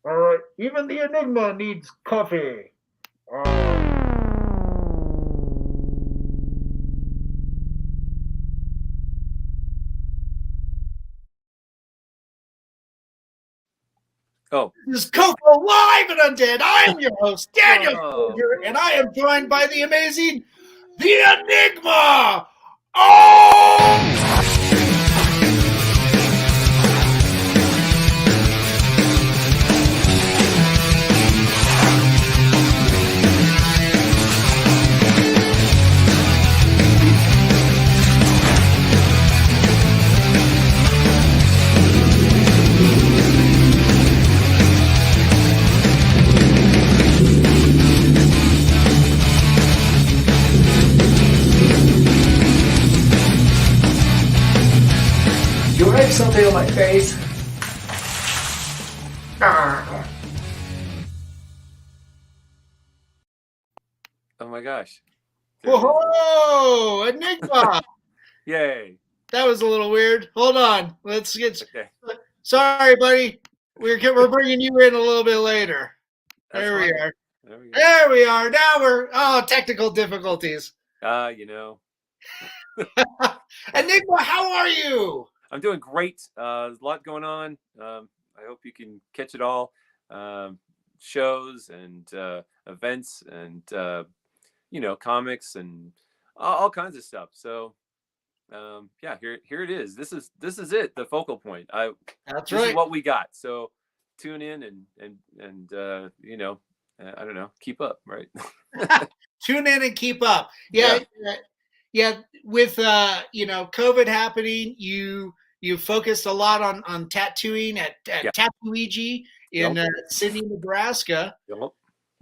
Even the Enigma needs coffee. Uh, Oh, this is COFOH Live Undead. I am your host, Daniel whoa. Soldier, and I am joined by the amazing The Enigma. Oh! You write something on my face? Oh my gosh. Whoa! Enigma. Yay. That was a little weird. Hold on. Let's get. Okay. Sorry, buddy. We're bringing you in a little bit later. That's There we fine. are. There we go. There we are. Now technical difficulties. You know, Enigma, how are you? I'm doing great. There's a lot going on. I hope you can catch it all. Shows and events and comics and all kinds of stuff. So yeah, here it is. This is it. The focal point. That's This is right. what we got. So tune in and I don't know, keep up, right? Tune in and keep up. Yeah. With COVID happening, you focused a lot on tattooing at Tattooiji in Sydney, Nebraska. Yep.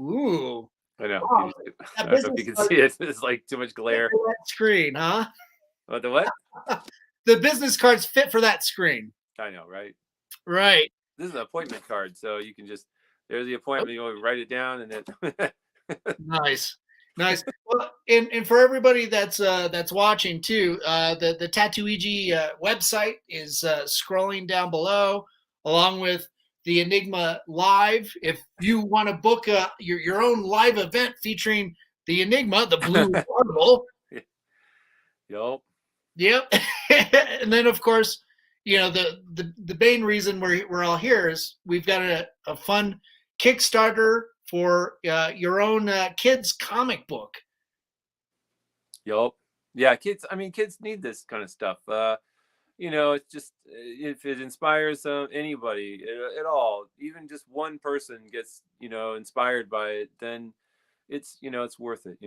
Ooh. I know. Wow. I don't know if you can see it. It's like too much glare. That screen, huh? What the what? The business cards fit for that screen. I know, right? Right. This is an appointment card, so you can just there's the appointment. You write it down, and then Nice. Well, and for everybody that's watching too, the Tattooiji website is scrolling down below, along with the Enigma Live. If you want to book your own live event featuring the Enigma, the Blue Marble. Yup. Yep. And then of course, the main reason we're all here is we've got a fun Kickstarter for your own kids comic book. Yup. Yeah, kids. I mean, kids need this kind of stuff. It's just if it inspires anybody at all, even just one person gets inspired by it, then it's worth it.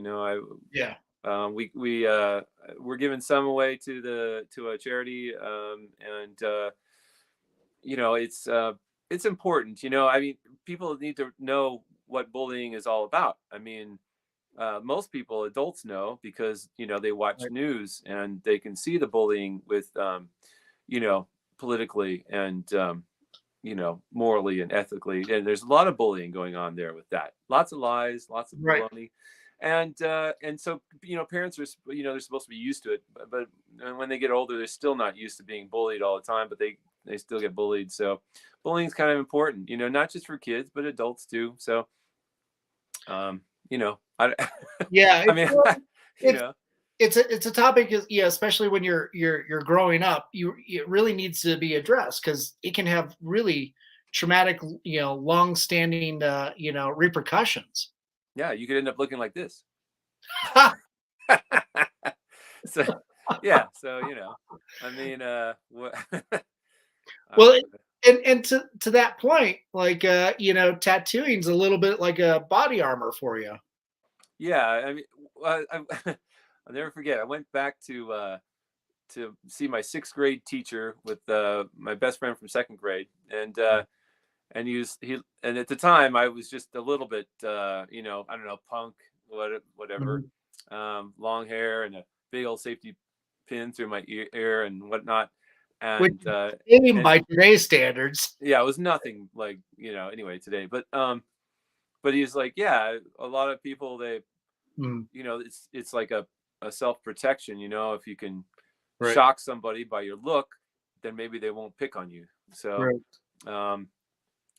Yeah. We're giving some away to a charity, and it's important. I mean, people need to know what bullying is all about. I mean, most people, adults, know because they watch news and they can see the bullying with politically and morally and ethically, and there's a lot of bullying going on there with that. Lots of lies, lots of baloney. And so parents are they're supposed to be used to it, but when they get older, they're still not used to being bullied all the time, but they still get bullied. So bullying is kind of important, not just for kids but adults too. So Yeah, I mean, it's a topic, especially when you're growing up. It really needs to be addressed because it can have really traumatic, long-standing, repercussions. Yeah, you could end up looking like this. So yeah, so I mean, what? Well, and to that point, like tattooing's a little bit like a body armor for you. Yeah, I mean, I'll never forget. I went back to see my sixth grade teacher with my best friend from second grade, and at the time I was just a little bit I don't know, punk, whatever, long hair and a big old safety pin through my ear and whatnot, and by today's standards. Yeah, it was nothing like anyway today, but he was like, yeah, a lot of people, they it's like a self-protection, if you can shock somebody by your look, then maybe they won't pick on you. So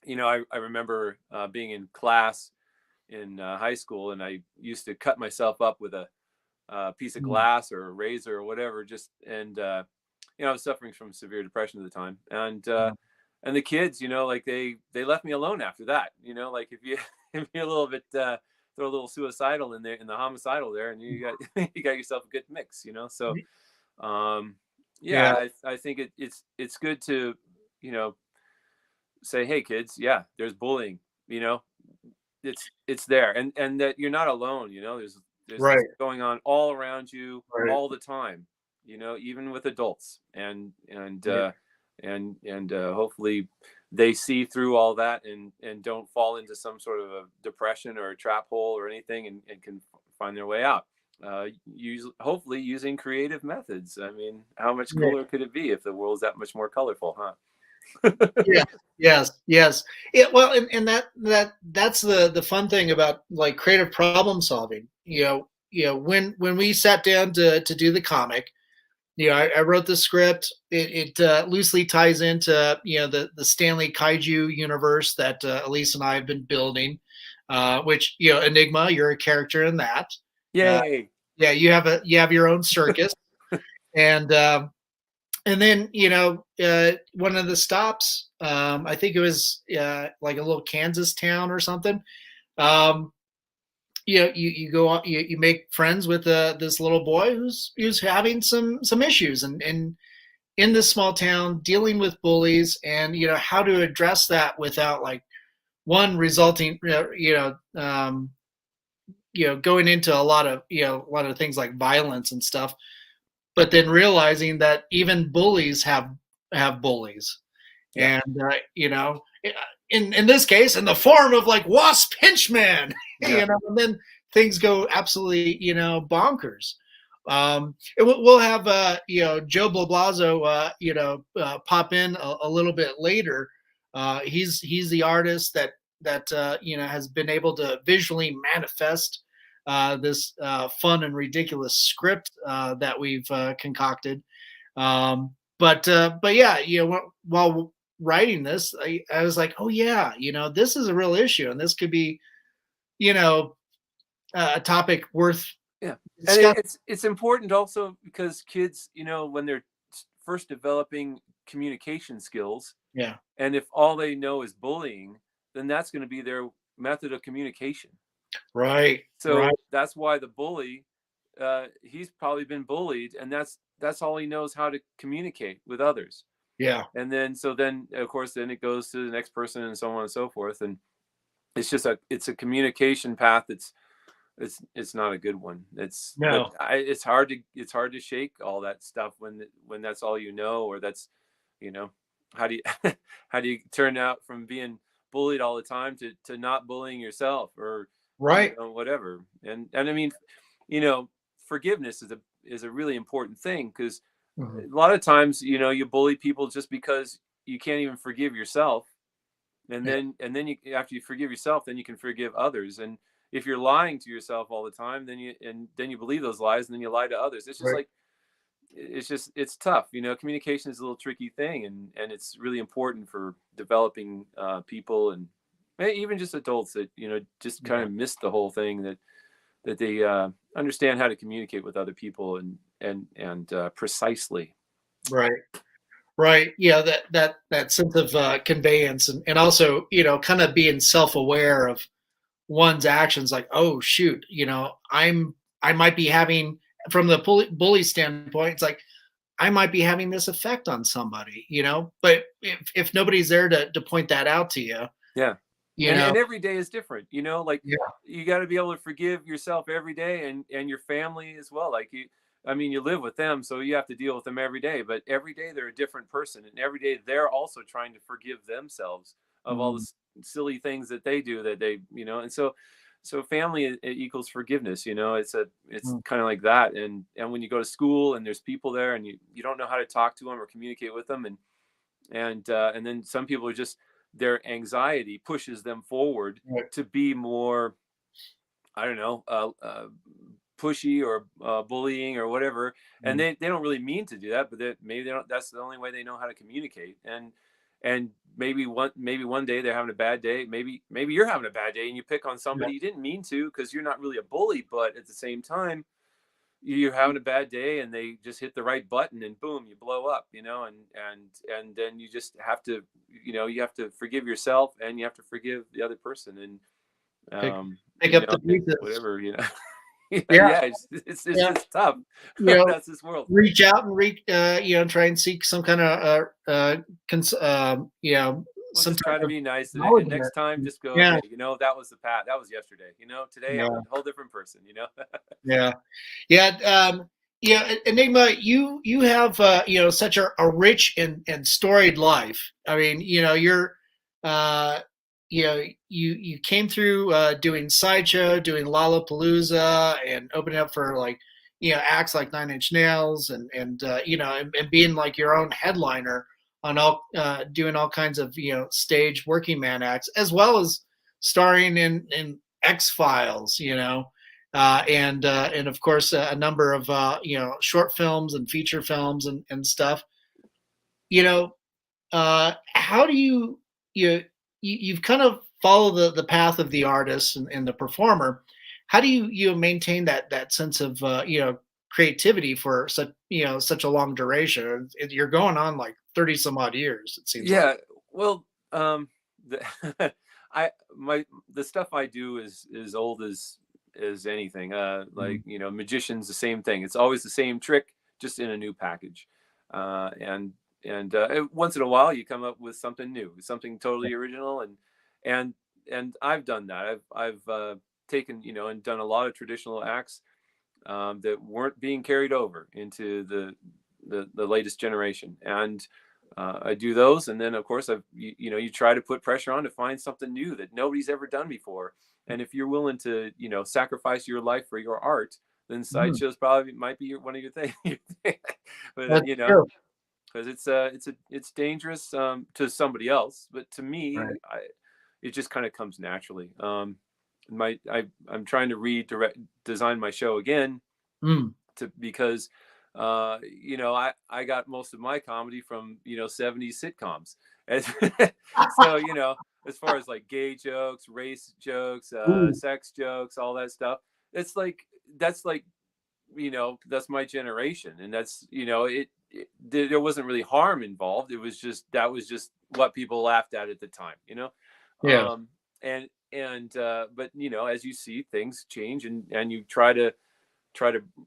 you know, I remember being in class in high school, and I used to cut myself up with a piece of glass or a razor or whatever, just, and you know, I was suffering from severe depression at the time, and the kids, you know, like they left me alone after that. You know, like if you if you're a little bit throw a little suicidal in there, in the homicidal there, and you got you got yourself a good mix, you know. So Yeah. yeah, I think it's good to, you know, say, hey kids, yeah, there's bullying, you know, it's there, and that you're not alone, you know. There's this Right. going on all around you Right. all the time, you know, even with adults, Yeah. and hopefully they see through all that and don't fall into some sort of a depression or a trap hole or anything, and can find their way out, hopefully using creative methods. I mean, how much Yeah. cooler could it be if the world's that much more colorful, huh? Yeah. Yes. Yes. Yeah. Well, and that's the fun thing about like creative problem solving. When we sat down to do the comic, I wrote the script. It loosely ties into the Stanley Kaiju universe that Elise and I have been building. Which Enigma, you're a character in that. Uh, Yay. yeah, you have your own circus, and then one of the stops, I think it was like a little Kansas town or something. Um, you go on, you make friends with this little boy who's having some issues, and in this small town dealing with bullies, and how to address that without like one resulting going into a lot of things like violence and stuff, but then realizing that even bullies have bullies, Yeah. and in this case in the form of like Wasp Pinchman, Yeah. and then things go absolutely bonkers. And we'll have Joe Blablazo pop in a little bit later. He's the artist that has been able to visually manifest this fun and ridiculous script that we've concocted. But yeah, while writing this, I was like, oh yeah, this is a real issue, and this could be, a topic worth Yeah, and discussing. it's important also because kids, you know, when they're first developing communication skills, Yeah. and if all they know is bullying, then that's going to be their method of communication. Right. Right. So that's why the bully, he's probably been bullied, and that's all he knows how to communicate with others. Yeah. And then of course then it goes to the next person and so on and so forth, and it's a communication path it's not a good one. No. It's hard to shake all that stuff when that's all you know, or that's, you know, how do you how do you turn out from being bullied all the time to not bullying yourself, or Right. whatever. And I mean, you know, forgiveness is a really important thing, because Mhm. a lot of times, you know, you bully people just because you can't even forgive yourself, and Yeah. then you, after you forgive yourself, then you can forgive others. And if you're lying to yourself all the time, then you believe those lies, and then you lie to others. It's just Right. like, it's tough, you know. Communication is a little tricky thing, and it's really important for developing people, and even just adults that, you know, just kind Yeah. of miss the whole thing, that they understand how to communicate with other people, and precisely. Right. Right. Yeah. That sense of conveyance, and also kind of being self-aware of one's actions, like, oh shoot, I might be having, from the bully standpoint, it's like I might be having this effect on somebody, but if nobody's there to point that out to you, Yeah. you and know and every day is different, you know. Like, yeah. you got to be able to forgive yourself every day, and your family as well. Like, I mean, you live with them, so you have to deal with them every day, but every day they're a different person, and every day they're also trying to forgive themselves of all the Mhm. silly things that they do, that they, you know. And so family, it equals forgiveness, you know. It's Mm. kind of like that. And when you go to school and there's people there, and you don't know how to talk to them or communicate with them, and then some people are just, their anxiety pushes them forward Right. to be more, I don't know, pushy, or bullying, or whatever. And Mm. they don't really mean to do that, but maybe they don't, that's the only way they know how to communicate. And maybe one day they're having a bad day. Maybe you're having a bad day and you pick on somebody Yeah. you didn't mean to, because you're not really a bully, but at the same time, you're having a bad day and they just hit the right button and boom, you blow up, you know, and then you just have to, you know, you have to forgive yourself and you have to forgive the other person, and pick you up know, the pieces. whatever, you know. Yeah. Yeah, it's Yeah. just tough. You know, That's this world. reach out and you know, try and seek some kind of you know, Well, some just try type to of be nice, and acknowledgement. next time just go, Yeah. okay, you know, that was that was yesterday, you know, today I'm Yeah. a whole different person, you know. Yeah. Yeah. Yeah, Enigma, you have you know, such a rich and storied life. I mean, you know, you're you know, you came through doing Sideshow, doing Lollapalooza, and opening up for, like, you know, acts like Nine Inch Nails, and you know, and being like your own headliner on all doing all kinds of, you know, stage working man acts, as well as starring in X Files, you know, and of course a number of you know, short films and feature films and stuff. You know, how do you've kind of follow the path of the artist and the performer? How do you maintain that sense of you know, creativity for such, you know, such a long duration? You're going on like 30 some odd years, it seems like. Yeah, well, the, the stuff I do is old as anything. Like, you know, magicians, the same thing. It's always the same trick, just in a new package. And once in a while, you come up with something new, something totally original, and I've done that. I've taken, you know, and done a lot of traditional acts that weren't being carried over into the latest generation, and I do those, and then of course you know, you try to put pressure on to find something new that nobody's ever done before. And if you're willing to, you know, sacrifice your life for your art, then Mhm. sideshows probably might be one of your things. But That's you know, true. because it's dangerous to somebody else, but to me, Right. it just kind of comes naturally. I'm trying to redirect design my show again, Mm. because you know, I got most of my comedy from, you know, 70s sitcoms. And so, you know, as far as like gay jokes, race jokes, Ooh. sex jokes, all that stuff, it's like that's like, you know, that's my generation, and that's, you know, there wasn't really harm involved. It was just, that was just what people laughed at the time, you know. Yeah. And but you know, as you see things change, and you try to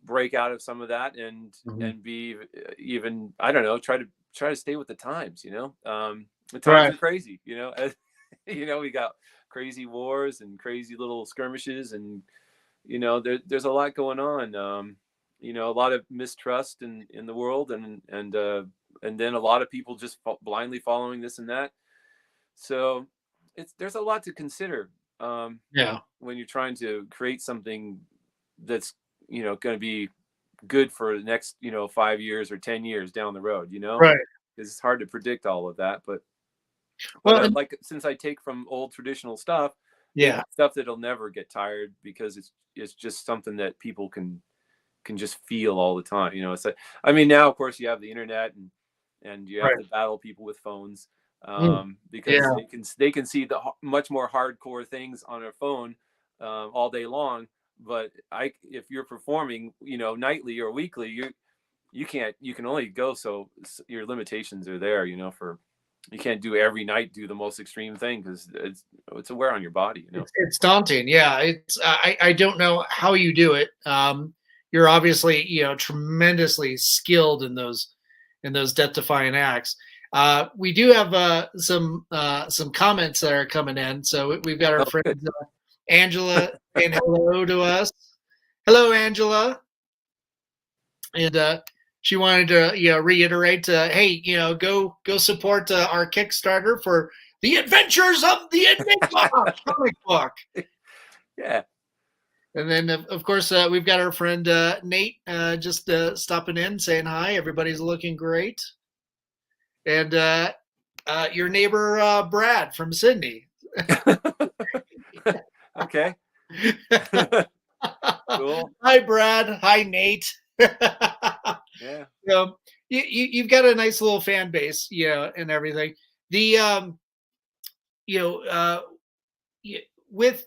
break out of some of that, Mhm. and be even, I don't know, try to stay with the times, you know. The times Right. are crazy, you know. You know, we got crazy wars and crazy little skirmishes, and you know, there's a lot going on. You know, a lot of mistrust in the world, and then a lot of people just blindly following this and that. So there's a lot to consider Yeah. when you're trying to create something that's, you know, going to be good for the next, you know, 5 years or 10 years down the road, you know. Right. It's hard to predict all of that, but Well, and like, since I take from old traditional stuff, it's yeah. stuff that'll never get tired, because it's just something that people can just feel all the time, you know. It's like, I mean, now of course you have the internet, and you have Right. to battle people with phones, Mm. because Yeah. they can see the much more hardcore things on their phone all day long. But if you're performing, you know, nightly or weekly, you can only go, so your limitations are there, you know. For You can't do every night, do the most extreme thing, because it's a wear on your body, you know. It's daunting. Yeah. It's I don't know how you do it. You're obviously, you know, tremendously skilled in those death defying acts. We do have some comments that are coming in. So we've got our Oh, friend good. Angela saying hello to us. Hello, Angela. And she wanted to, you know, reiterate, hey, you know, go support our Kickstarter for the Adventures of the Enigma comic book. Yeah. And then, of course, we've got our friend Nate just stopping in, saying hi. Everybody's looking great. And your neighbor Brad from Sydney. Okay. Cool. Hi, Brad. Hi, Nate. Yeah. You know, you've got a nice little fan base, you know, and everything. the you know with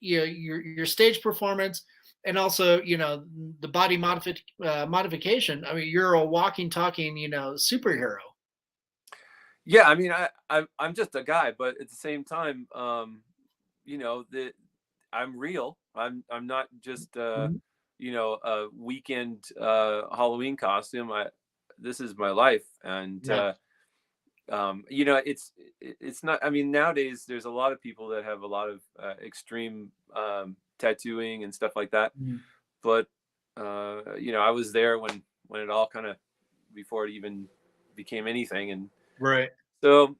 your stage performance, and also the body modification. I mean, you're a walking, talking superhero. Yeah, I mean, I'm just a guy, but at the same time, that I'm real. I'm not just Mhm. a weekend Halloween costume. This is my life, and Yeah. it's not. I mean, nowadays there's a lot of people that have a lot of extreme tattooing and stuff like that. Mhm. But I was there when it all kind of, before it even became anything, and Right. so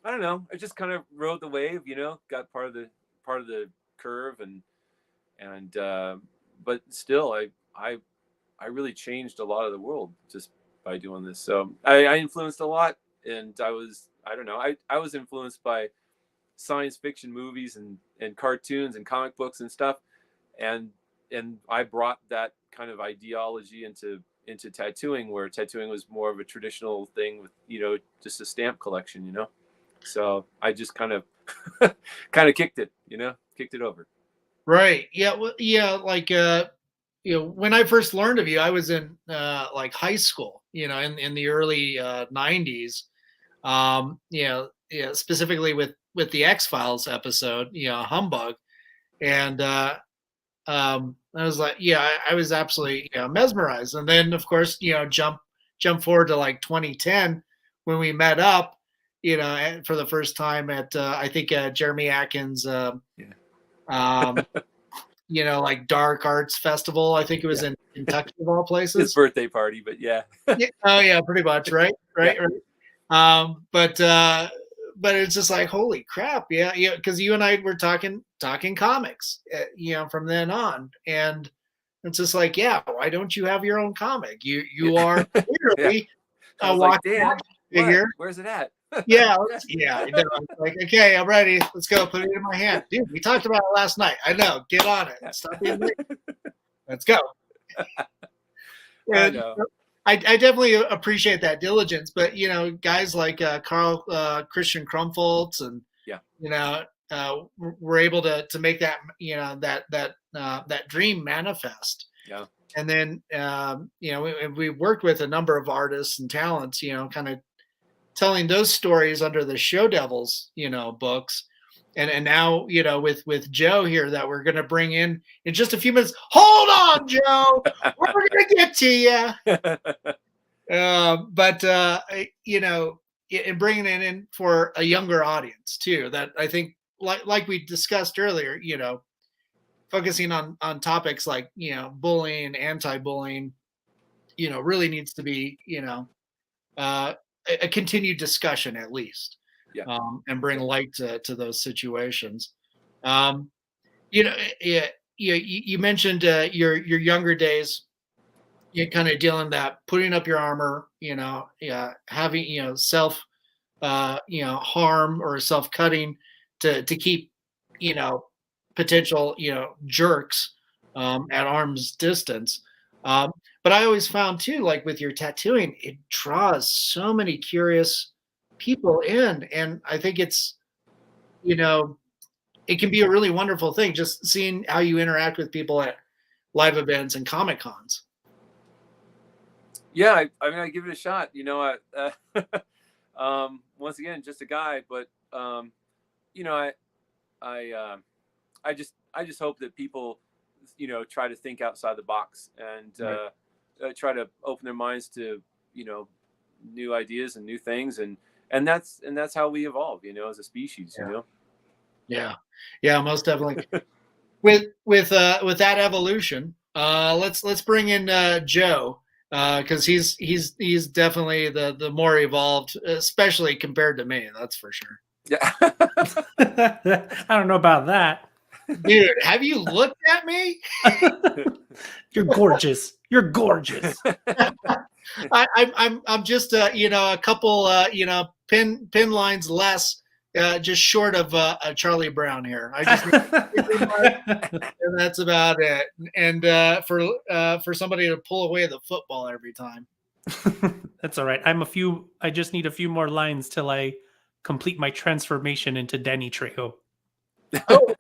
I don't know. I just kind of rode the wave, got part of the curve, and but still, I really changed a lot of the world just by doing this. So I influenced a lot, and I don't know, I was influenced by science fiction movies and cartoons and comic books and stuff, and I brought that kind of ideology into tattooing, where tattooing was more of a traditional thing with just a stamp collection. So I just kind of kicked it over. Right. Yeah. Well, yeah. Like, when I first learned of you, I was in like high school. In the early '90s. Yeah, specifically with the X Files episode. Humbug, and I was like, yeah, I was absolutely mesmerized. And then, of course, jump forward to like 2010 when we met up. For the first time at I think Jeremy Atkins. Yeah. Um, like Dark Arts Festival. I think it was Yeah. in Kentucky of all places. His birthday party, but yeah. Yeah. Oh yeah, pretty much. Right. Yeah. But it's just like, holy crap. Yeah. Yeah. Cause you and I were talking comics, from then on. And it's just like, yeah, why don't you have your own comic? You Yeah. are Yeah. literally I a was like, walking Dan, action figure. where's it at? Yeah, yeah. I was like, okay, I'm ready. Let's go. Put it in my hand, dude. We talked about it last night. I know. Get on it. Stop being late. Let's go. I And know. I definitely appreciate that diligence, but guys like Carl Christian Krumfoltz and Yeah. were able to make that that dream manifest. Yeah. And then we worked with a number of artists and talents, kind of telling those stories under the Show Devils, books. And now, with Joe here that we're going to bring in just a few minutes. Hold on, Joe. We're going to get to you. But and bringing it in for a younger audience too, that I think, like we discussed earlier, focusing on topics like, bullying, anti-bullying, really needs to be, a continued discussion at least. Yeah. And bring light to those situations. You mentioned your younger days, kind of dealing that, putting up your armor, having, self, harm or self cutting to keep, potential, jerks at arm's distance. But I always found too, like with your tattooing, it draws so many curious people in. And I think it's, it can be a really wonderful thing just seeing how you interact with people at live events and Comic Cons. Yeah, I mean, I give it a shot. Once again, just a guy, but I just hope that people, try to think outside the box and try to open their minds to new ideas and new things, and that's how we evolve, as a species. Yeah, most definitely. with that evolution, let's bring in Joe, because he's definitely the more evolved, especially compared to me. That's for sure. Yeah. I don't know about that. Dude, have you looked at me? You're gorgeous. You're gorgeous. I'm just a couple pin lines less, just short of Charlie Brown here. I just and that's about it. And for somebody to pull away the football every time. That's all right. I just need a few more lines till I complete my transformation into Danny Trejo. Oh,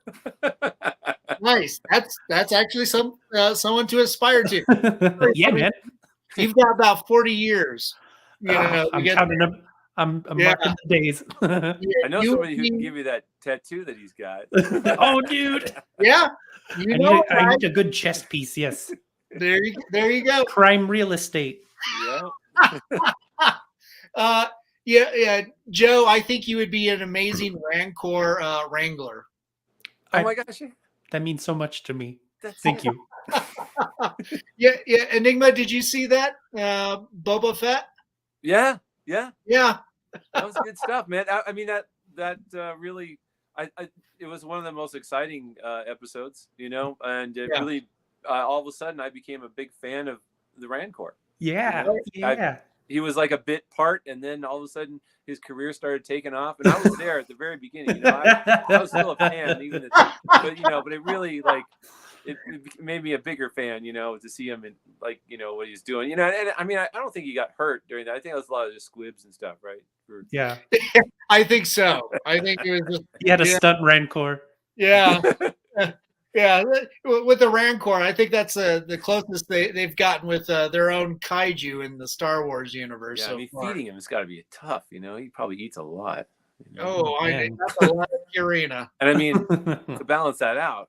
nice. That's actually someone to aspire to. Yeah, man. You've got about 40 years. You know, I'm to get counting there. them. I'm Yeah. marking the days. Yeah, I know you somebody who can would be- give you that tattoo that he's got. Oh, dude. Yeah, you know, I need a good chest piece. Yes. there you go. Prime real estate. Yeah. Yeah, Joe. I think you would be an amazing Rancor Wrangler. Oh my gosh. That means so much to me. That's Thank you. Yeah. Enigma, did you see that? Boba Fett. Yeah. Yeah. That was good stuff, man. I mean that really, it was one of the most exciting episodes, and it really, all of a sudden, I became a big fan of the Rancor. Yeah, he was like a bit part, and then all of a sudden, his career started taking off, and I was there at the very beginning. I was still a fan, but it really it made me a bigger fan, to see him and what he's doing, and I mean, I don't think he got hurt during that. I think it was a lot of just squibs and stuff, right? Yeah, I think so. I think it was just, he had a stunt Rancor. Yeah. Yeah, with the Rancor, I think that's the closest they've gotten with their own kaiju in the Star Wars universe. Yeah, so I mean, far. feeding him has got to be tough. He probably eats a lot. Oh, I think that's a lot of Purina. And I mean, to balance that out,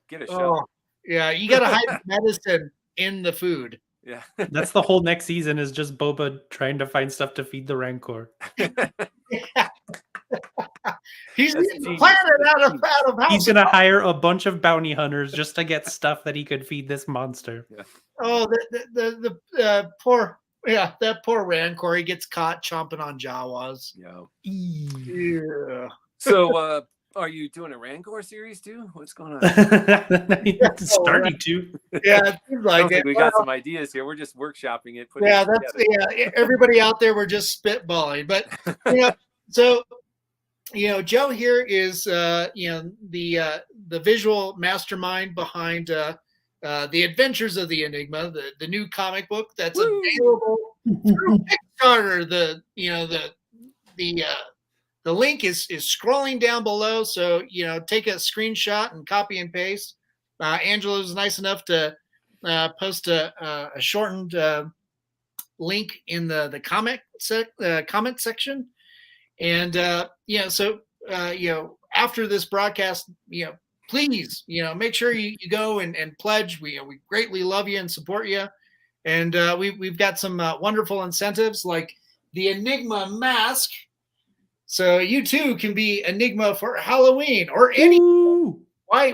get a show. Oh, yeah, you got to hide medicine in the food. Yeah, that's the whole next season is just Boba trying to find stuff to feed the Rancor. Yeah. He's planning out of house. He's gonna hire a bunch of bounty hunters just to get stuff that he could feed this monster. Yeah. Oh, the poor, that poor Rancor. He gets caught chomping on Jawas. Yeah. So, are you doing a Rancor series too? What's going on? Starting to. Yeah, it seems like it. We got some ideas here. We're just workshopping it. Everybody out there, we're just spitballing. But so. Joe here is the visual mastermind behind the Adventures of the Enigma, the new comic book that's available through Kickstarter. The link is scrolling down below, so take a screenshot and copy and paste. Angela was nice enough to post a shortened link in the comment section. And so after this broadcast, please, make sure you go and pledge. We greatly love you and support you. And we've got some wonderful incentives like the Enigma mask, so you too can be Enigma for Halloween or any. Ooh. Why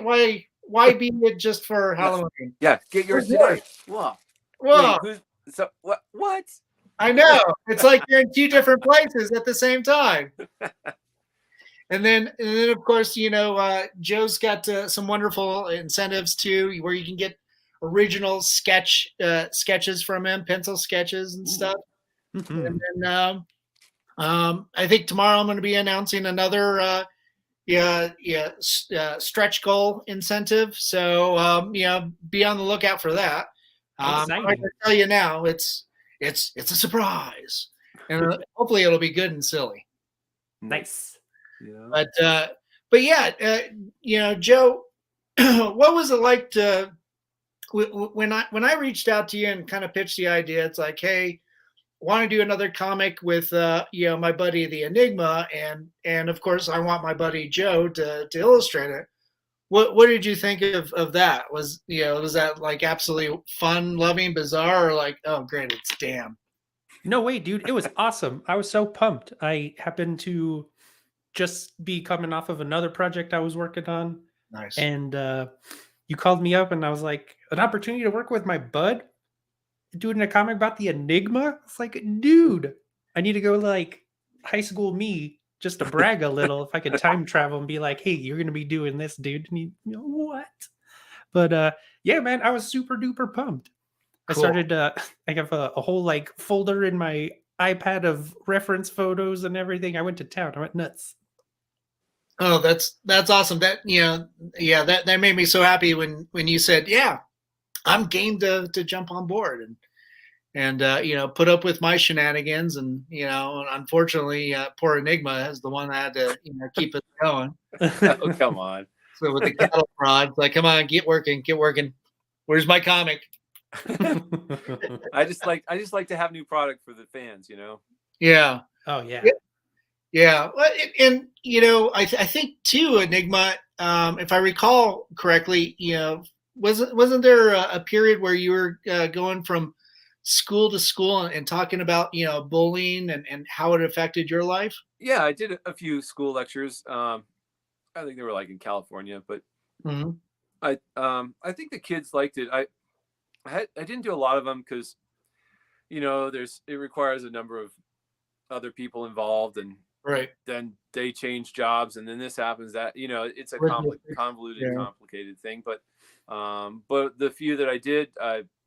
be it just for Halloween? Yeah, get yours today. Whoa. Wait, so what? I know. It's like you're in two different places at the same time. And then of course, Joe's got some wonderful incentives too, where you can get original sketches from him, pencil sketches and stuff. Mm-hmm. And then I think tomorrow I'm going to be announcing another stretch goal incentive. So be on the lookout for that. I can tell you now, it's a surprise, and hopefully it'll be good and silly. Nice. Yeah. But yeah, Joe, what was it like to when I reached out to you and kind of pitched the idea? It's like, hey, I want to do another comic with my buddy the Enigma, and of course I want my buddy Joe to illustrate it. What did you think of that? Was that like absolutely fun, loving, bizarre, or like, oh great, it's damn? No way, dude. It was awesome. I was so pumped. I happened to just be coming off of another project I was working on. Nice. And you called me up and I was like, an opportunity to work with my bud doing a comic about the Enigma? It's like, dude, I need to go like high school me just to brag a little. If I could time travel and be like, hey, you're going to be doing this, dude. And what? But yeah, man, I was super duper pumped. Cool. I started, I have a whole like folder in my iPad of reference photos and everything. I went to town. I went nuts. Oh, that's awesome. That, that made me so happy when you said, yeah, I'm game to jump on board. and put up with my shenanigans. And unfortunately, poor Enigma is the one that had to keep us going. Oh, come on. So with the cattle prod, like, come on, get working, get working. Where's my comic? I just like to have new product for the fans, Yeah. Oh yeah. Yeah. Well, and I think too, Enigma, if I recall correctly, wasn't there a period where you were going from school to school and talking about bullying and how it affected your life? Yeah, I did a few school lectures. I think they were like in California, but Mhm. I think the kids liked it. I didn't do a lot of them because it requires a number of other people involved, and Right. then they change jobs, and then this happens, that it's a convoluted, Yeah. complicated thing. But the few that I did,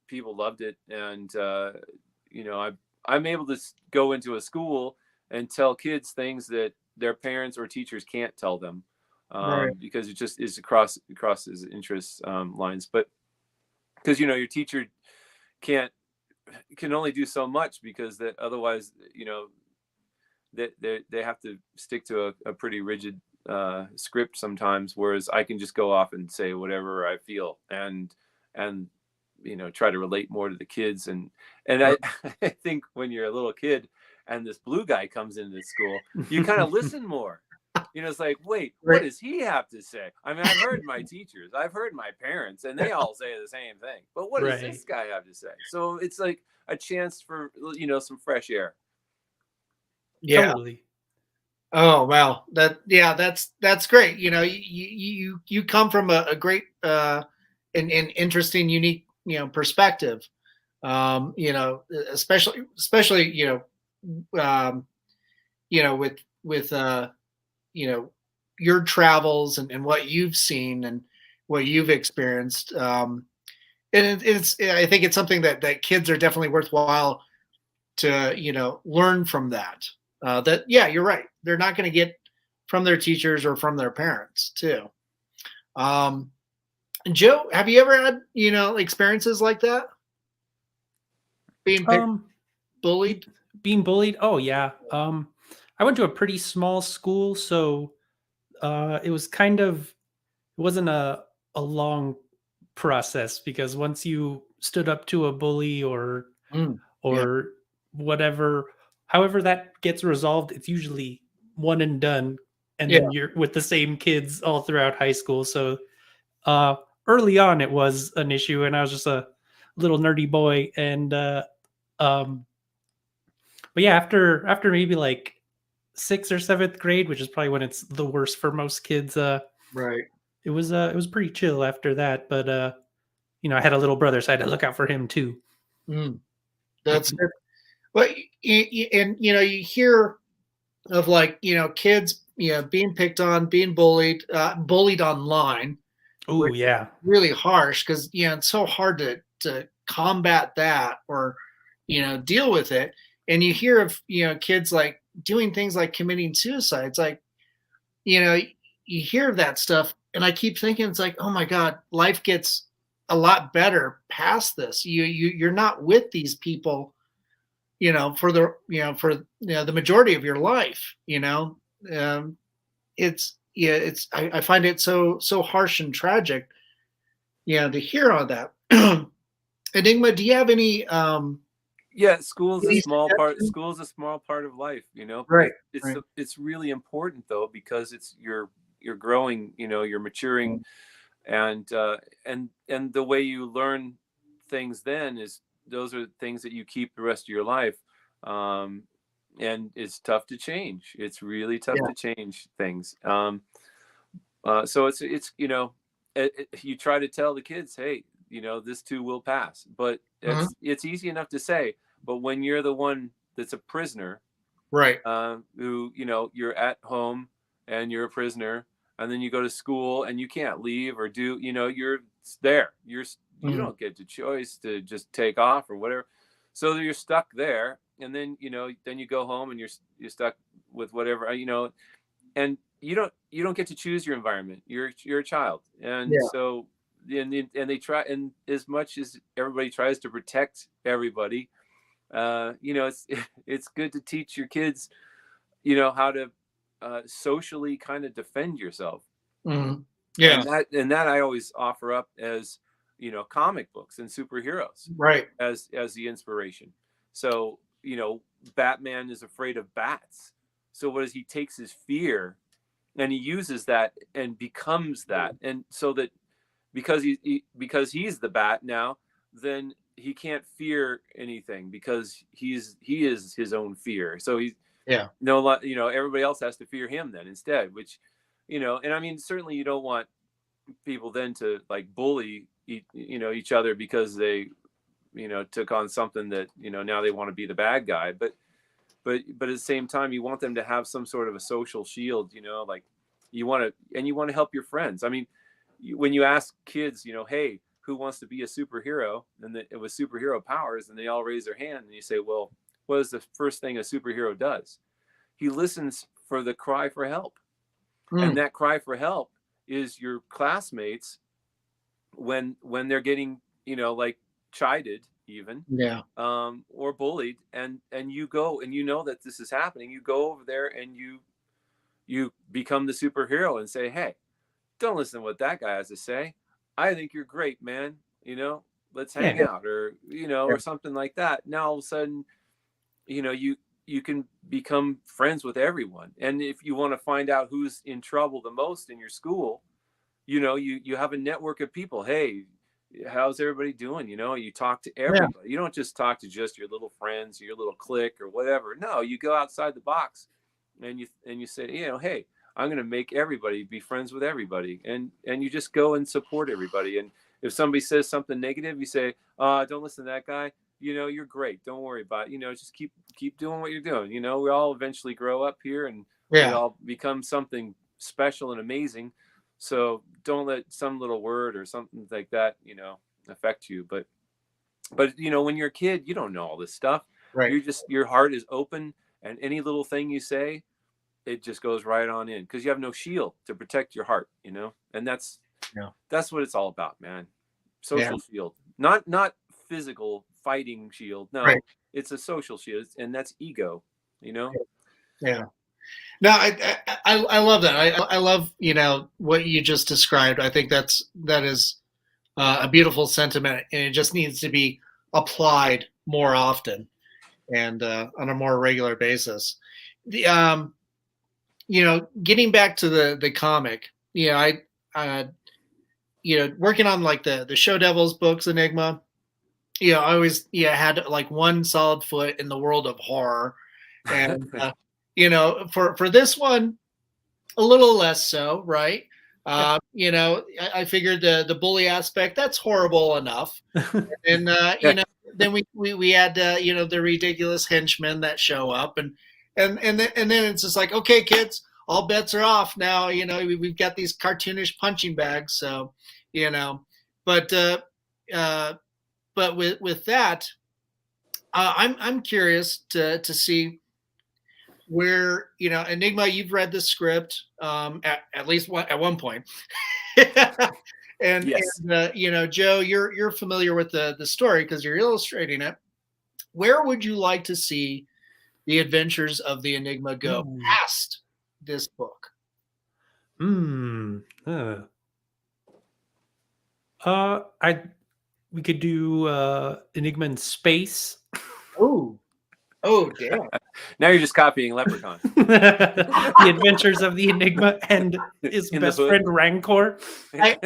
people loved it, and I'm able to go into a school and tell kids things that their parents or teachers can't tell them, Right. because it just is crosses interest lines. But because your teacher can only do so much, because that otherwise they have to stick to a pretty rigid script sometimes, whereas I can just go off and say whatever I feel, and try to relate more to the kids. And I think when you're a little kid and this blue guy comes into the school, you kind of listen more. It's like, wait, what does he have to say? I mean, I've heard my teachers, I've heard my parents, and they all say the same thing. But what does this guy have to say? So it's like a chance for some fresh air. Yeah. Totally. Oh wow, that's great. You come from a great an interesting, unique perspective. Especially with your travels and what you've seen and what you've experienced. And I think it's something that kids are definitely worthwhile to learn from that. You're right. They're not going to get from their teachers or from their parents too. Joe, have you ever had experiences like that? Being bullied? Being bullied? Oh yeah. I went to a pretty small school, so it was it wasn't a long process, because once you stood up to a bully or whatever, however that gets resolved, it's usually one and done, and then you're with the same kids all throughout high school. So early on it was an issue, and I was just a little nerdy boy, and but yeah, after maybe like 6th or 7th grade, which is probably when it's the worst for most kids, right. it was pretty chill after that. But I had a little brother, so I had to look out for him too. That's good. But and you hear of kids being picked on, being bullied online. Oh yeah, really harsh, because it's so hard to combat that or deal with it. And you hear of kids like doing things like committing suicide. It's like you hear of that stuff, and I keep thinking, it's like, oh my God, life gets a lot better past this. You're not with these people for the majority of your life. I find it so harsh and tragic to hear all that. Enigma, do you have any School's a small part of life, Right. It's really important though, because you're growing, you're maturing, and the way you learn things then is those are things that you keep the rest of your life. And it's tough to change. It's really tough to change things. So it's you try to tell the kids, hey, this too will pass. But it's easy enough to say. But when you're the one that's a prisoner, right? Who you're at home and you're a prisoner, and then you go to school and you can't leave or do you're there. You don't get the choice to just take off or whatever. So you're stuck there, and then then you go home and you're stuck with whatever and you don't get to choose your environment. You're a child, and so and they try, and as much as everybody tries to protect everybody, You know, it's good to teach your kids, you know, how to socially kind of defend yourself. Mhm. Yeah. And that I always offer up as, you know, comic books and superheroes Right. as the inspiration. So, you know, Batman is afraid of bats. So what does he takes his fear and he uses that and becomes that. And so that because because he's the bat now, then he can't fear anything because he is his own fear. So he's Yeah. no, you know, everybody else has to fear him then instead, which, you know, and I mean, certainly you don't want people then to like bully, you know, each other because they, you know, took on something that, you know, now they want to be the bad guy. But at the same time, you want them to have some sort of a social shield, you know, like you want to help your friends. I mean, when you ask kids, you know, hey, who wants to be a superhero? And it was superhero powers, and they all raise their hand, and you say, well, what is the first thing a superhero does? He listens for the cry for help. And Mm. that cry for help is your classmates when they're getting, you know, like chided even, Yeah. or bullied, and you go and you know that this is happening. You go over there and you become the superhero and say, hey, don't listen to what that guy has to say. I think you're great, man. You know, let's hang Yeah. out, or, you know, or something like that. Now all of a sudden, you know, you can become friends with everyone. And if you want to find out who's in trouble the most in your school, you know, you have a network of people. Hey, how's everybody doing? You know, you talk to Yeah. everybody. You don't just talk to just your little friends, your little clique or whatever. No, you go outside the box and you say, you know, hey, I'm going to make everybody be friends with everybody. And you just go and support everybody. And if somebody says something negative, you say, don't listen to that guy. You know, you're great. Don't worry about it. You know, just keep doing what you're doing. You know, we all eventually grow up here and we Yeah. all become something special and amazing. So don't let some little word or something like that, you know, affect you. But you know, when you're a kid, you don't know all this stuff. Right. Your heart is open, and any little thing you say, it just goes right on in because you have no shield to protect your heart, you know. And that's what it's all about, man. Yeah. Social shield, not physical fighting shield. No, Right. it's a social shield, and that's ego, you know. Yeah. No, I love that. I love, you know, what you just described. I think that is a beautiful sentiment, and it just needs to be applied more often and on a more regular basis. The you know, getting back to the comic, you know, you know, working on like the Show Devils books, Enigma. You know, I always had like one solid foot in the world of horror, and you know, for this one, a little less so, right? You know, I figured the bully aspect that's horrible enough, and you know, then we had you know, the ridiculous henchmen that show up, and then it's just like, okay, kids, all bets are off now. You know, we've got these cartoonish punching bags, so you know, but uh, but with that, I'm curious to see where, you know, Enigma, you've read the script at least at one point. and Yes. you know, Joe, you're familiar with the story because you're illustrating it. Where would you like to see the adventures of the Enigma go past this book? I we could do Enigma in space. Oh, damn. Now you're just copying Leprechaun. The Adventures of the Enigma and his In the best hood. friend Rancor. I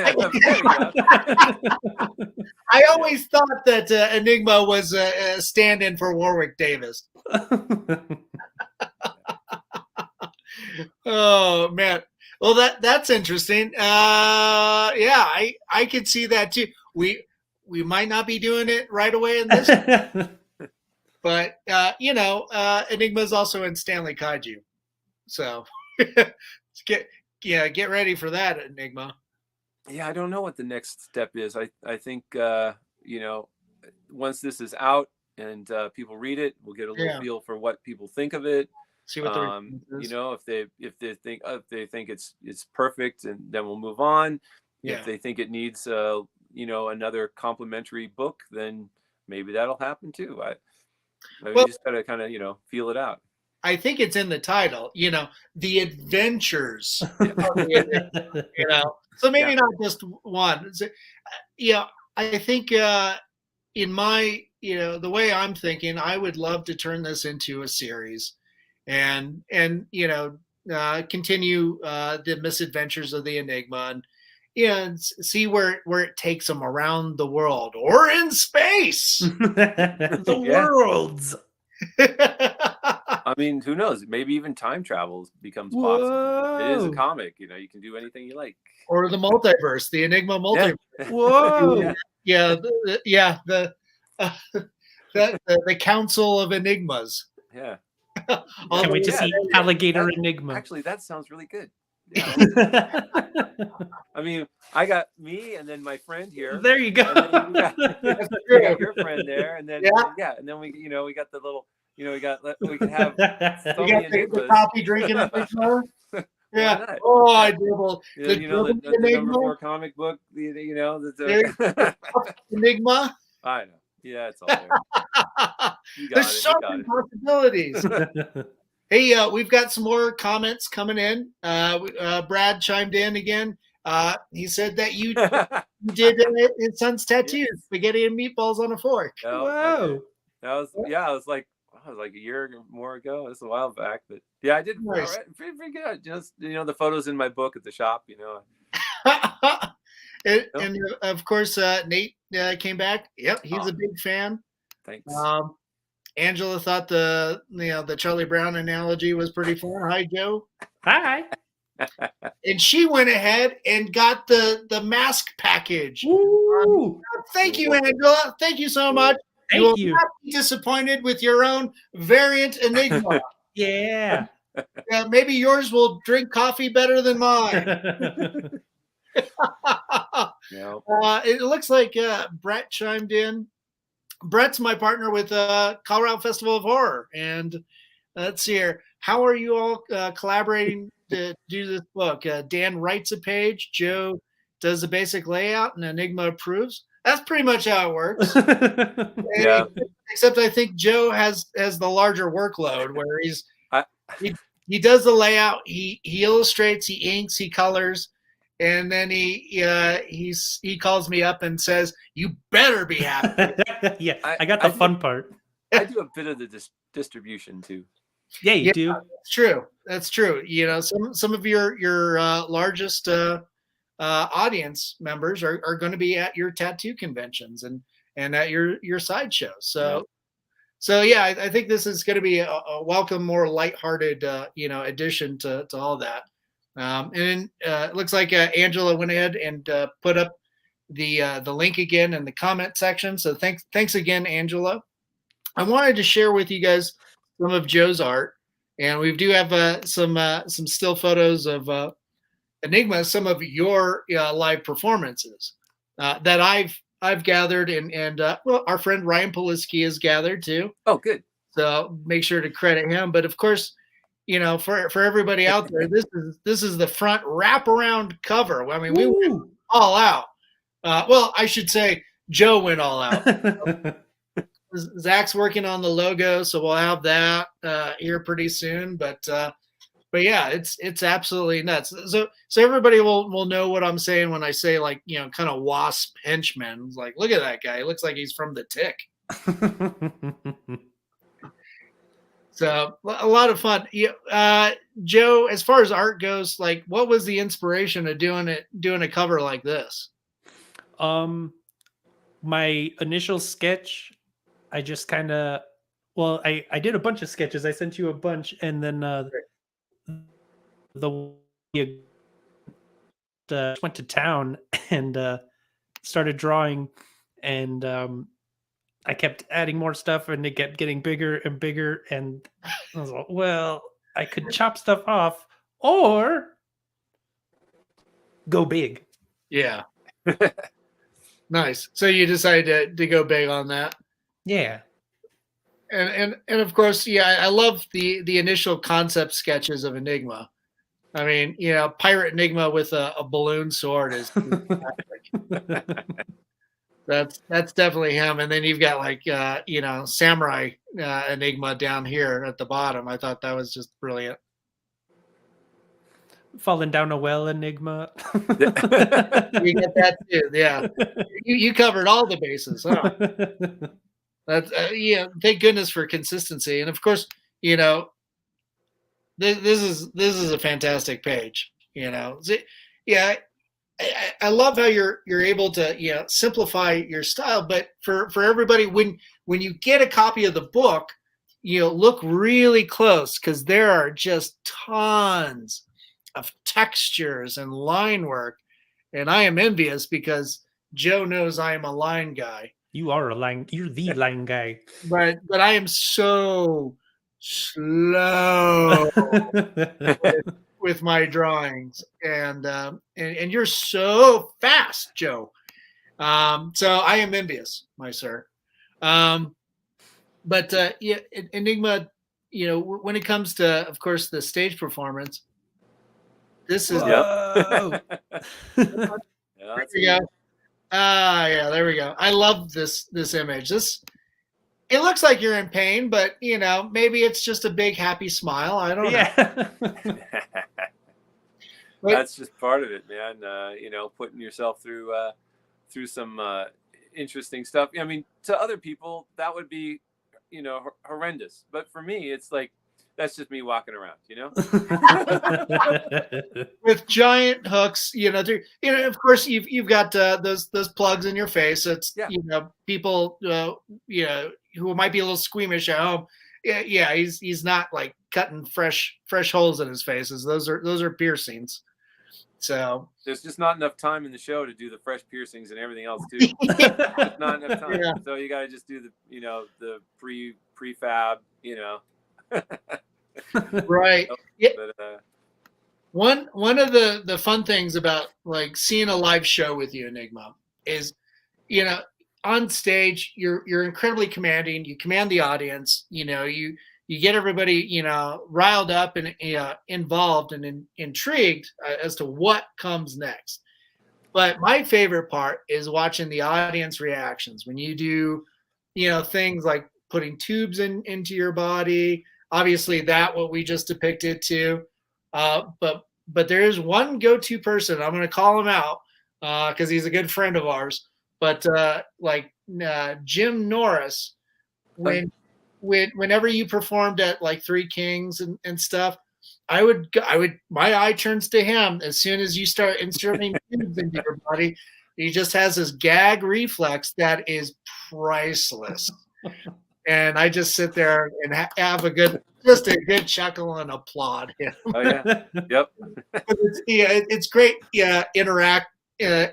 always thought that Enigma was a stand-in for Warwick Davis. Oh man. Well, that's interesting. Yeah, I could see that too. We might not be doing it right away in this, but you know, Enigma is also in Stanley Kaiju, so get ready for that, Enigma. Yeah, I don't know what the next step is. I think you know, once this is out and people read it, we'll get a little feel for what people think of it. See what the response You is. know, if they think it's perfect, and then we'll move on. Yeah. If they think it needs you know, another complimentary book, then maybe that'll happen too. Maybe Well- you just gotta kind of, feel it out. I think it's in the title, the adventures of the Enigma, So maybe Yeah. not just one. So, I think in my, the way I'm thinking, I would love to turn this into a series and continue the misadventures of the Enigma and see where it takes them around the world or in space. The Yeah. worlds. I mean, who knows? Maybe even time travel becomes possible. It is a Whoa. comic. You can do anything you like. Or the multiverse, the Enigma multiverse. Whoa. Yeah. The Council of Enigmas. Yeah. All Can't the wait to way see down. Alligator Enigma. Actually, that sounds really good. Yeah. I mean, I got me and then my friend here. There you go. And then you got your friend there, and then and then we got the little, we can have so You many got the enigmas. coffee drinking Enigma. Yeah. not? Oh, Yeah. I dribble. The number Enigma. 4 comic book. Enigma. I know. Yeah, it's all there. You got There's it. so You got many it. possibilities. Hey, we've got some more comments coming in. Brad chimed in again. He said that you did his son's tattoos, spaghetti and meatballs on a fork. Oh, Whoa. okay. That was I was like a year or more ago. It's a while back, but yeah, I did Nice. pretty good. Just the photos in my book at the shop. And of course, Nate came back. Yep, he's a big fan. Thanks. Angela thought the Charlie Brown analogy was pretty fun. Hi, Joe. Hi. And she went ahead and got the mask package. Woo. Thank you, Angela. Thank you so much. Thank will you. not be disappointed with your own variant Enigma. Yeah. Maybe yours will drink coffee better than mine. No. It looks like Brett chimed in. Brett's my partner with Colorado Festival of Horror. And let's see here. How are you all collaborating to do this book? Dan writes a page. Joe does the basic layout, and Enigma approves. That's pretty much how it works. Yeah. Except I think Joe has the larger workload where he does the layout, he illustrates, he inks, he colors, and then he calls me up and says, "You better be happy." Yeah, I got the fun part. I do a bit of the distribution too. Yeah, you do. That's true. Some of your largest audience members are going to be at your tattoo conventions and at your sideshows. So yeah, I think this is going to be a welcome, more lighthearted, addition to all that. And it looks like Angela went ahead and put up the link again in the comment section. So thanks again, Angela. I wanted to share with you guys some of Joe's art, and we do have some still photos of Enigma, some of your live performances that I've gathered, and well, our friend Ryan Poliski has gathered too. Oh, good. So make sure to credit him. But of course, for everybody out there, this is the front wraparound cover. I mean, we went all out. Well, I should say Joe went all out. Zach's working on the logo, so we'll have that here pretty soon. But yeah, it's absolutely nuts. So everybody will know what I'm saying when I say, like, kind of wasp henchman. It's like, look at that guy. He looks like he's from the Tick. So a lot of fun. Joe, as far as art goes, like, what was the inspiration of doing a cover like this? My initial sketch, I just kind of, I did a bunch of sketches. I sent you a bunch, and then went to town and started drawing, and I kept adding more stuff, and it kept getting bigger and bigger, and I was like, well, I could chop stuff off or go big. Yeah. Nice. So you decided to go big on that. Yeah. And of course, yeah, I love the initial concept sketches of Enigma. I mean, Pirate Enigma with a balloon sword is fantastic. That's definitely him. And then you've got like samurai enigma down here at the bottom. I thought that was just brilliant. Falling down a well enigma. You get that too. Yeah, you covered all the bases. Huh? That's thank goodness for consistency. And of course, this is a fantastic page. Yeah, I love how you're able to simplify your style. But for everybody, when you get a copy of the book, look really close, because there are just tons of textures and line work, and I am envious because Joe knows I am a line guy. You're the line guy. But I am so slow with my drawings, and you're so fast, Joe. So I am envious, my sir. But Enigma, when it comes to, of course, the stage performance, this is Yep. there we go. Yeah, there we go. I love this image. It looks like you're in pain, but maybe it's just a big happy smile. I don't know. That's just part of it, man. Putting yourself through some interesting stuff. I mean, to other people that would be horrendous, but for me it's like that's just me walking around, with giant hooks. Of course you've got those plugs in your face. It's people who might be a little squeamish at home. Yeah, he's not like cutting fresh holes in his faces. Those are piercings. So there's just not enough time in the show to do the fresh piercings and everything else too. Not enough time. Yeah. So you got to just do the prefab. Right. Yeah. But, one of the fun things about like seeing a live show with you, Enigma, is on stage you're incredibly commanding. You command the audience. You get everybody riled up and involved and intrigued as to what comes next. But my favorite part is watching the audience reactions when you do things like putting tubes into your body. Obviously that what we just depicted too. But there is one go-to person. I'm going to call him out because he's a good friend of ours. But Jim Norris, whenever you performed at like Three Kings and stuff, I would my eye turns to him as soon as you start inserting tubes into your body. He just has this gag reflex that is priceless. And I just sit there and have a good chuckle and applaud him. Oh yeah, yep. It's great. Yeah,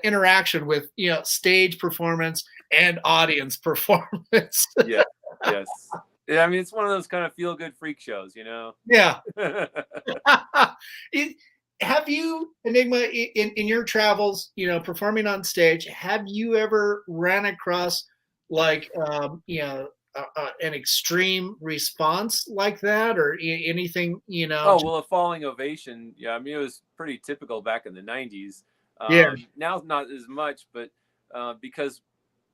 interaction with stage performance and audience performance. Yeah. Yes. Yeah. I mean, it's one of those kind of feel good freak shows, Yeah. Have you, Enigma, in your travels, performing on stage, have you ever ran across like an extreme response like that, or anything? Oh well, a falling ovation. Yeah, I mean, it was pretty typical back in the '90s. Yeah. Now not as much, but because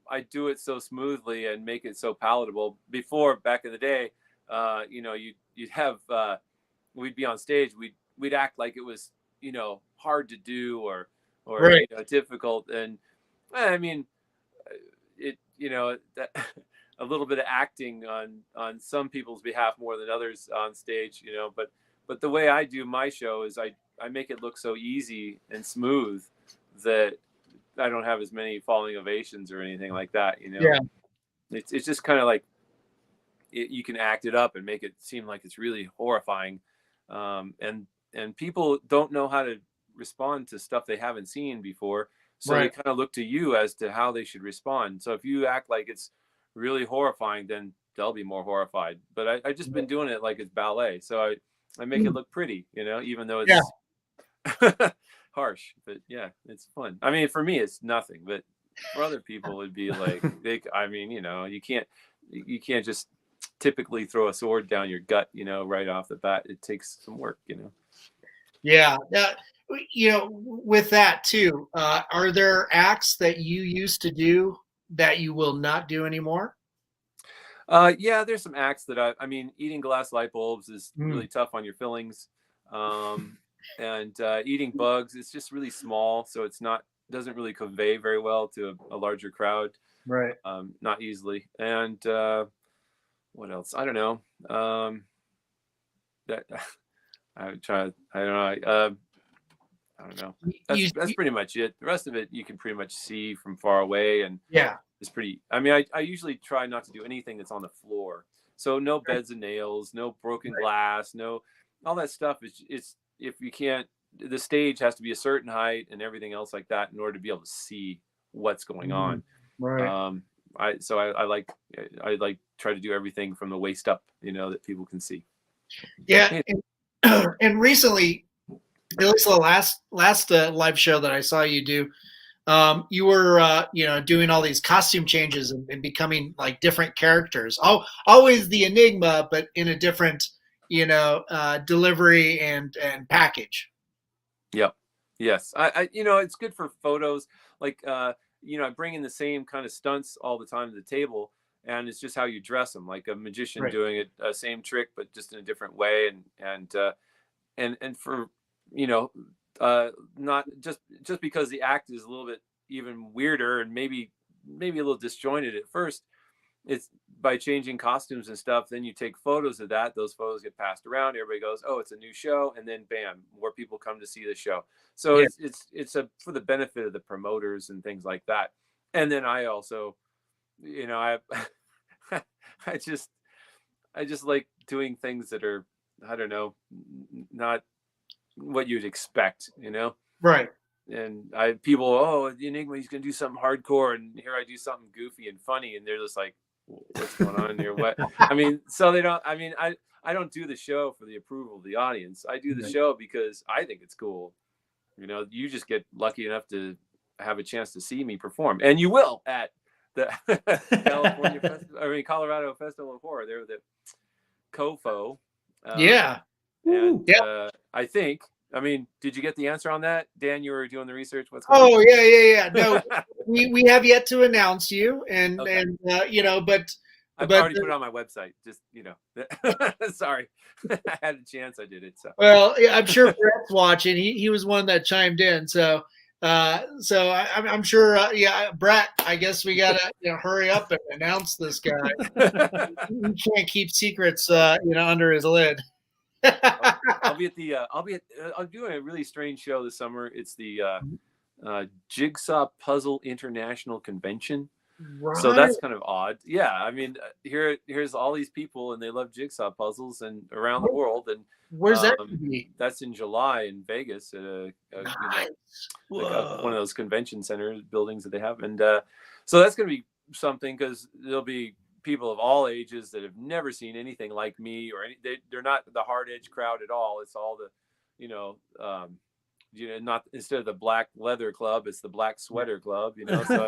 I do it so smoothly and make it so palatable. Before, back in the day, you'd have we'd be on stage, we'd act like it was hard to do or right. Difficult, and I mean it that a little bit of acting on some people's behalf more than others on stage, but the way I do my show is I make it look so easy and smooth that I don't have as many falling ovations or anything like that. Yeah. It's just kind of like you can act it up and make it seem like it's really horrifying. And people don't know how to respond to stuff they haven't seen before. So right. They kind of look to you as to how they should respond. So if you act like it's really horrifying, then they'll be more horrified. But I just been doing it like it's ballet. So I make it look pretty, even though it's harsh. But yeah, it's fun. I mean, for me, it's nothing. But for other people, it'd be like, you can't just typically throw a sword down your gut, right off the bat. It takes some work, Yeah. With that too, are there acts that you used to do that you will not do anymore? Yeah, there's some acts that I mean, eating glass light bulbs is really tough on your fillings. And eating bugs, it's just really small. So doesn't really convey very well to a larger crowd. Right. Not easily. And what else? I don't know. That I would try. I don't know. I don't know. That's pretty much it. The rest of it you can pretty much see from far away, and yeah, it's pretty. I mean, I usually try not to do anything that's on the floor. So no beds of nails, no broken glass, no all that stuff. It's if you can't, the stage has to be a certain height and everything else like that in order to be able to see what's going on. Right. I like try to do everything from the waist up, that people can see. Yeah, and recently, at least the last live show that I saw you do, you were doing all these costume changes and becoming like different characters. Always the Enigma, but in a different delivery and package. Yep. Yes. I it's good for photos. Like I bring in the same kind of stunts all the time to the table, and it's just how you dress them, like a magician doing it, same trick but just in a different way, and for not just because the act is a little bit even weirder and maybe a little disjointed at first. It's by changing costumes and stuff, then you take photos of that, those photos get passed around, everybody goes, oh, it's a new show, and then bam, more people come to see the show. So it's for the benefit of the promoters and things like that. And then I also I I just like doing things that are, I don't know, not what you'd expect, Right. And people, oh, the Enigma, he's gonna do something hardcore, and here I do something goofy and funny, and they're just like, what's going on here? What? I mean, so they don't. I mean, I don't do the show for the approval of the audience. I do the show because I think it's cool. You just get lucky enough to have a chance to see me perform, and you will at the Colorado Festival of Horror. They're the COFOH. And I think. I mean, did you get the answer on that, Dan? You were doing the research. What's going on? Yeah. No, we have yet to announce you, and but I've already put it on my website. Just sorry, I had a chance. I did it. So well, yeah, I'm sure Brett's watching. He was one that chimed in. So I'm sure. Brett. I guess we gotta hurry up and announce this guy. He can't keep secrets under his lid. I'm doing a really strange show this summer. It's the Jigsaw Puzzle International Convention. Right. So that's kind of odd. Yeah, I mean, here's all these people, and they love jigsaw puzzles and around the world. And where's that? That's in July in Vegas at nice. One of those convention center buildings that they have, and so that's going to be something because there'll be people of all ages that have never seen anything like me, or they're not the hard edge crowd at all. It's all the not instead of the black leather club, it's the black sweater club, so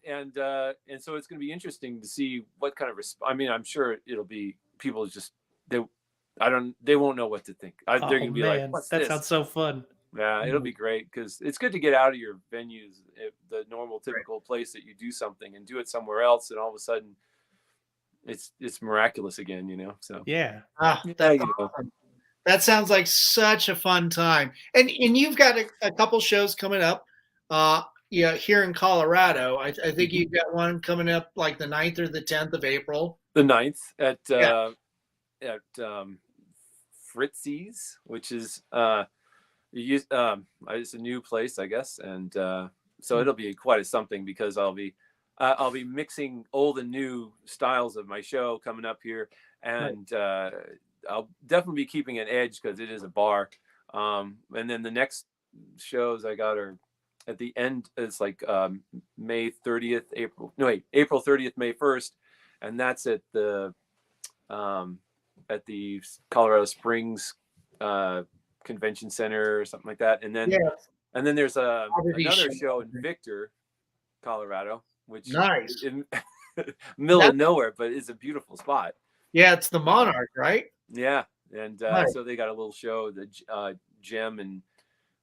and so it's going to be interesting to see what kind of I mean, I'm sure it'll be people just they won't know what to think. They're going to be like, what's that this? Sounds so fun. Yeah, it'll be great because it's good to get out of your venues, the normal, typical place that you do something, and do it somewhere else, and all of a sudden, it's miraculous again, So yeah, that sounds like such a fun time. And you've got a couple shows coming up, here in Colorado. I think you've got one coming up like the 9th or the 10th of April. The 9th at Fritzy's, which is it's a new place, I guess, and so it'll be quite something because I'll be mixing old and new styles of my show coming up here, and I'll definitely be keeping an edge because it is a bar. And then the next shows I got are at the end. It's like May 30th, April 30th, May 1st, and that's at the Colorado Springs Convention Center or something like that. And then there's another show in Victor, Colorado, which nice in middle of nowhere, but it's a beautiful spot. Yeah, it's the Monarch, right? Yeah, and so they got a little show, the Gem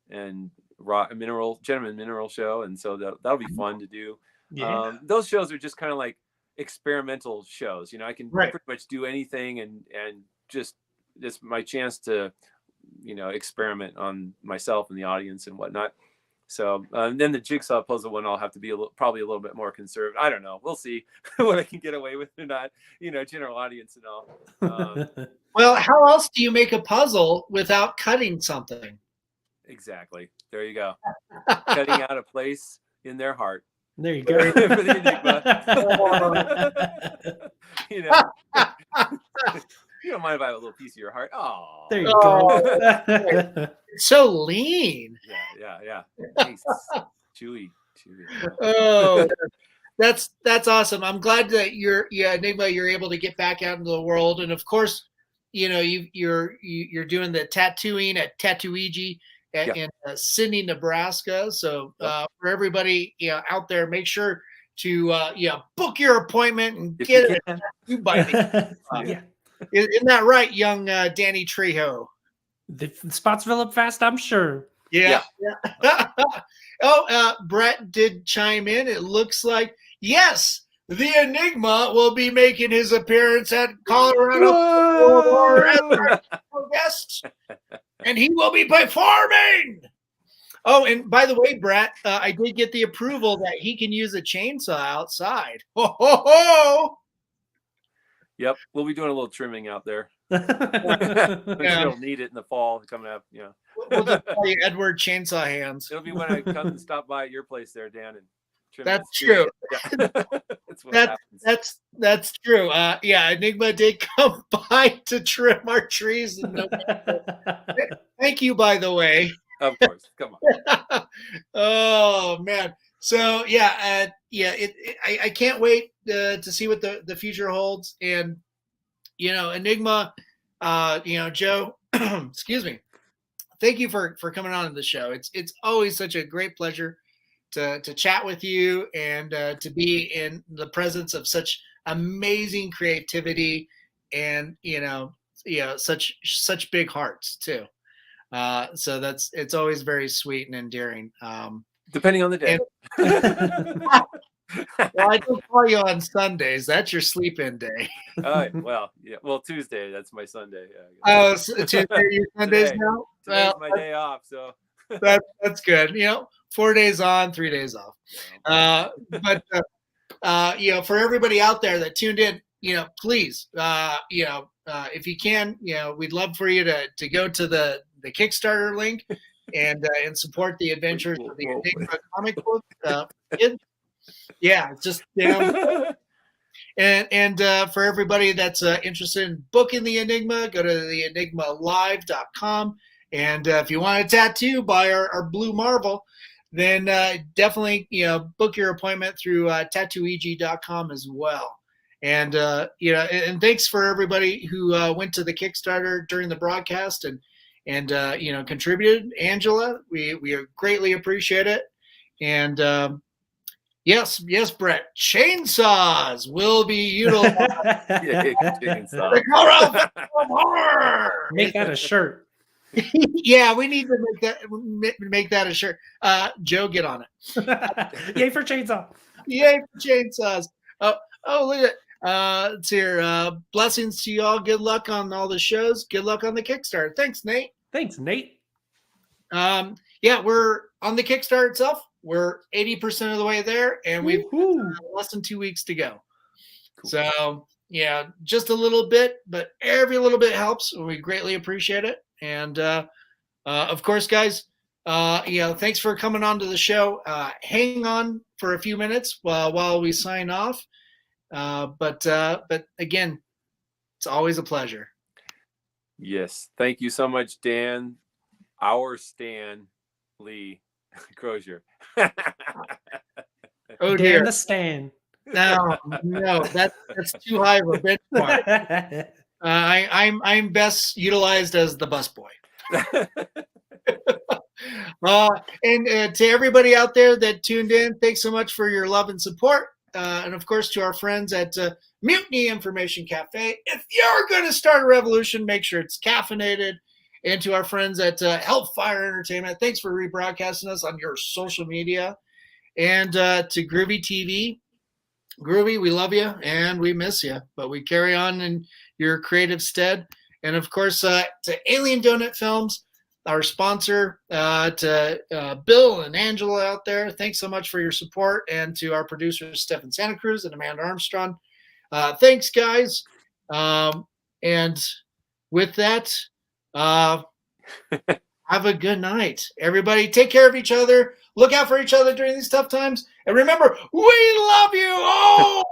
and gentleman mineral show, and so that'll be fun to do. Yeah. Those shows are just kind of like experimental shows. I can Right. pretty much do anything, and just it's my chance to experiment on myself and the audience and whatnot. So then the jigsaw puzzle one, I'll have to be probably a little bit more conservative. I don't know. We'll see what I can get away with or not. General audience and all. Well, how else do you make a puzzle without cutting something? Exactly. There you go. Cutting out a place in their heart. There you go. For the Enigma. You don't mind if I have a little piece of your heart? Oh, there you go. It's so lean. Yeah. Nice. Chewy. Oh, that's awesome. I'm glad that Enigma, you're able to get back out into the world, and of course, you're doing the tattooing at Tattooiji in Sydney, Nebraska. So for everybody out there, make sure to book your appointment and get it tattooed by me. Yeah. Isn't that right, young Danny Trejo? The spots fill up fast, I'm sure. Yeah. Brett did chime in. It looks like, yes, the Enigma will be making his appearance at Colorado as our guest, and he will be performing. Oh, and by the way, Brett, I did get the approval that he can use a chainsaw outside. Ho, ho, ho! Yep, we'll be doing a little trimming out there. Yeah. You'll need it in the fall coming up. We'll just call you Edward Chainsaw Hands. It'll be when I come and stop by at your place there, Dan, and trim. That's true. Yeah. That's true. Enigma did come by to trim our trees in November. Thank you, by the way. Of course, come on. Oh man. So I can't wait to see what the future holds. And Enigma, Joe, excuse me. Thank you for coming on to the show. It's always such a great pleasure to chat with you and to be in the presence of such amazing creativity and such big hearts too. So it's always very sweet and endearing. Depending on the day. Well, I don't call you on Sundays. That's your sleep-in day. Well, yeah. Well, Tuesday. That's my Sunday. Oh, so Tuesday, your Sundays now. Today's my day off, so that's good. 4 days on, 3 days off. But for everybody out there that tuned in, please, if you can, we'd love for you to go to the Kickstarter link and support the adventures of the Enigma comic book. It's just and for everybody that's interested in booking the Enigma, go to theenigmalive.com. And if you want a tattoo by our Blue Marvel, then definitely book your appointment through tattooeg.com as well. And and thanks for everybody who went to the Kickstarter during the broadcast and contributed. Angela, we greatly appreciate it. And yes, Brett, chainsaws will be utilized. Chainsaw. Make that a shirt. Yeah, we need to make that a shirt. Joe, get on it. Yay for chainsaw. Yay for chainsaws. Oh, look at it. It's here. Blessings to you all. Good luck on all the shows. Good luck on the Kickstarter. Thanks, Nate. We're on the Kickstarter itself. We're 80% of the way there, and we've less than 2 weeks to go. Cool. So, just a little bit, but every little bit helps. We greatly appreciate it. And, of course, guys, thanks for coming on to the show. Hang on for a few minutes while we sign off. But again, it's always a pleasure. Yes. Thank you so much, Dan. Our Stan Lee Crozier. Oh, Dan dear. the Stan. No, that's too high of a benchmark. I'm best utilized as the busboy. And to everybody out there that tuned in, thanks so much for your love and support. And of course, to our friends at Mutiny Information Cafe, if you're going to start a revolution, make sure it's caffeinated and to our friends at Hellfire Entertainment. Thanks for rebroadcasting us on your social media. And to Groovy TV. Groovy, we love you and we miss you, but we carry on in your creative stead. And of course, to Alien Donut Films, our sponsor, to Bill and Angela out there, thanks so much for your support. And to our producers, Stefan Santa Cruz and Amanda Armstrong. Thanks, guys. And with that, have a good night. Everybody, take care of each other. Look out for each other during these tough times. And remember, we love you. Oh!